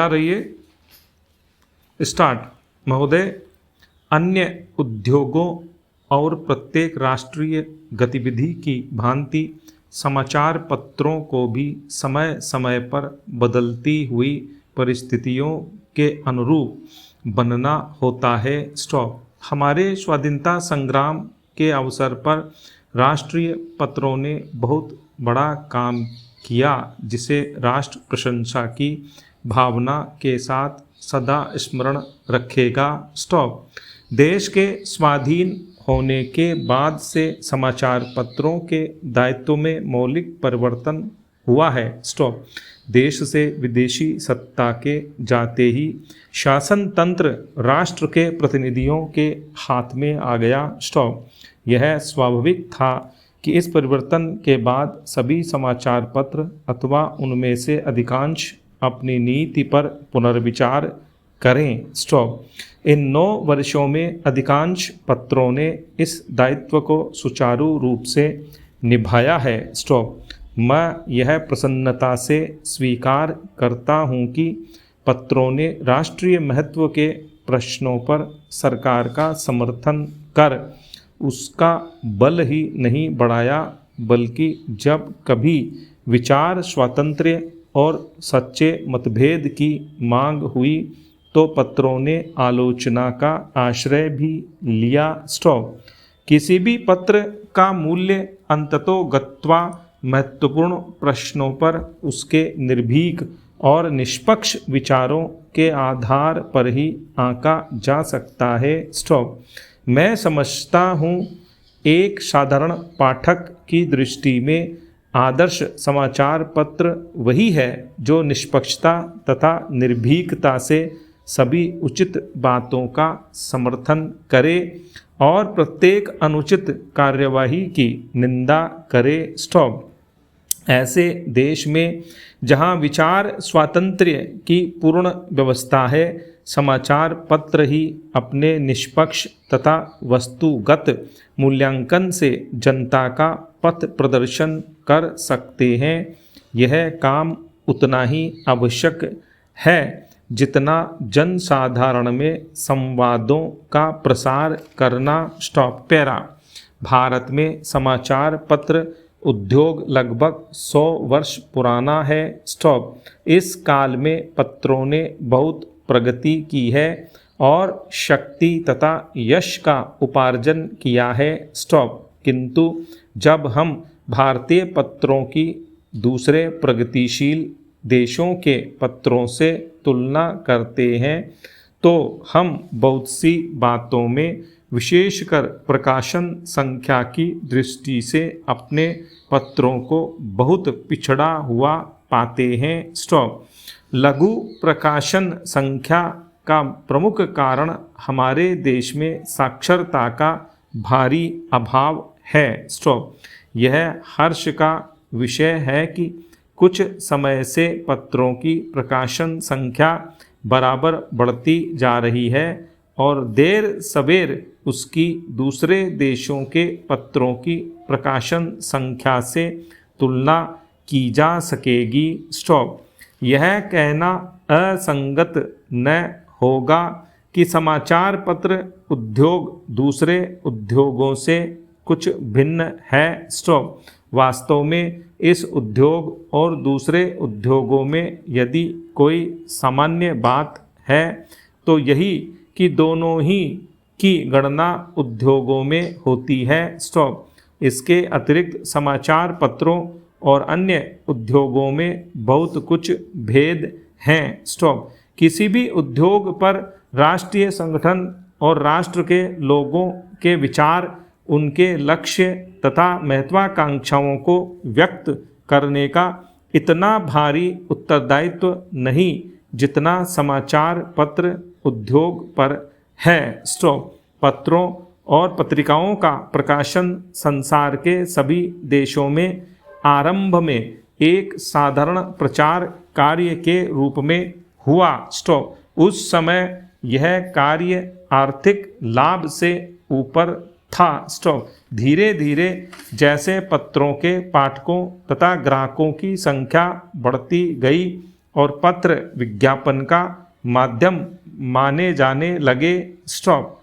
तैयार रहिए। स्टार्ट। महोदय, अन्य उद्योगों और प्रत्येक राष्ट्रीय गतिविधि की भांति समाचार पत्रों को भी समय समय पर बदलती हुई परिस्थितियों के अनुरूप बनना होता है। स्टॉप। हमारे स्वाधीनता संग्राम के अवसर पर राष्ट्रीय पत्रों ने बहुत बड़ा काम किया, जिसे राष्ट्र प्रशंसा की भावना के साथ सदा स्मरण रखेगा। स्टॉप। देश के स्वाधीन होने के बाद से समाचार पत्रों के दायित्व में मौलिक परिवर्तन हुआ है। स्टॉप। देश से विदेशी सत्ता के जाते ही शासन तंत्र राष्ट्र के प्रतिनिधियों के हाथ में आ गया। स्टॉप। यह स्वाभाविक था कि इस परिवर्तन के बाद सभी समाचार पत्र अथवा उनमें से अधिकांश अपनी नीति पर पुनर्विचार करें। स्टॉप। इन 9 वर्षों में अधिकांश पत्रों ने इस दायित्व को सुचारू रूप से निभाया है। स्टॉप। मैं यह प्रसन्नता से स्वीकार करता हूं कि पत्रों ने राष्ट्रीय महत्व के प्रश्नों पर सरकार का समर्थन कर उसका बल ही नहीं बढ़ाया, बल्कि जब कभी विचार स्वातंत्र्य और सच्चे मतभेद की मांग हुई तो पत्रों ने आलोचना का आश्रय भी लिया। स्टॉप। किसी भी पत्र का मूल्य अंततोगत्वा महत्वपूर्ण प्रश्नों पर उसके निर्भीक और निष्पक्ष विचारों के आधार पर ही आंका जा सकता है। स्टॉप। मैं समझता हूँ एक साधारण पाठक की दृष्टि में आदर्श समाचार पत्र वही है जो निष्पक्षता तथा निर्भीकता से सभी उचित बातों का समर्थन करे और प्रत्येक अनुचित कार्यवाही की निंदा करे। स्टॉप। ऐसे देश में जहां विचार स्वातंत्र्य की पूर्ण व्यवस्था है, समाचार पत्र ही अपने निष्पक्ष तथा वस्तुगत मूल्यांकन से जनता का पथ प्रदर्शन कर सकते हैं। यह काम उतना ही आवश्यक है जितना जनसाधारण में संवादों का प्रसार करना। स्टॉप। पैरा। भारत में समाचार पत्र उद्योग लगभग 100 वर्ष पुराना है। स्टॉप। इस काल में पत्रों ने बहुत प्रगति की है और शक्ति तथा यश का उपार्जन किया है। स्टॉप। किंतु जब हम भारतीय पत्रों की दूसरे प्रगतिशील देशों के पत्रों से तुलना करते हैं तो हम बहुत सी बातों में, विशेषकर प्रकाशन संख्या की दृष्टि से, अपने पत्रों को बहुत पिछड़ा हुआ पाते हैं। स्टॉप। लघु प्रकाशन संख्या का प्रमुख कारण हमारे देश में साक्षरता का भारी अभाव है। स्टॉप। यह हर्ष का विषय है कि कुछ समय से पत्रों की प्रकाशन संख्या बराबर बढ़ती जा रही है और देर सवेर उसकी दूसरे देशों के पत्रों की प्रकाशन संख्या से तुलना की जा सकेगी। स्टॉप। यह कहना असंगत न होगा कि समाचार पत्र उद्योग दूसरे उद्योगों से कुछ भिन्न है। स्टॉप। वास्तव में इस उद्योग और दूसरे उद्योगों में यदि कोई सामान्य बात है तो यही कि दोनों ही की गणना उद्योगों में होती है। स्टॉप। इसके अतिरिक्त समाचार पत्रों और अन्य उद्योगों में बहुत कुछ भेद हैं। स्टॉप। किसी भी उद्योग पर राष्ट्रीय संगठन और राष्ट्र के लोगों के विचार, उनके लक्ष्य तथा महत्वाकांक्षाओं को व्यक्त करने का इतना भारी उत्तरदायित्व नहीं जितना समाचार पत्र उद्योग पर है। स्टॉप। पत्रों और पत्रिकाओं का प्रकाशन संसार के सभी देशों में आरंभ में एक साधारण प्रचार कार्य के रूप में हुआ। स्टॉप। उस समय यह कार्य आर्थिक लाभ से ऊपर था। स्टॉप। धीरे धीरे जैसे पत्रों के पाठकों तथा ग्राहकों की संख्या बढ़ती गई, और पत्र विज्ञापन का माध्यम माने जाने लगे। स्टॉप।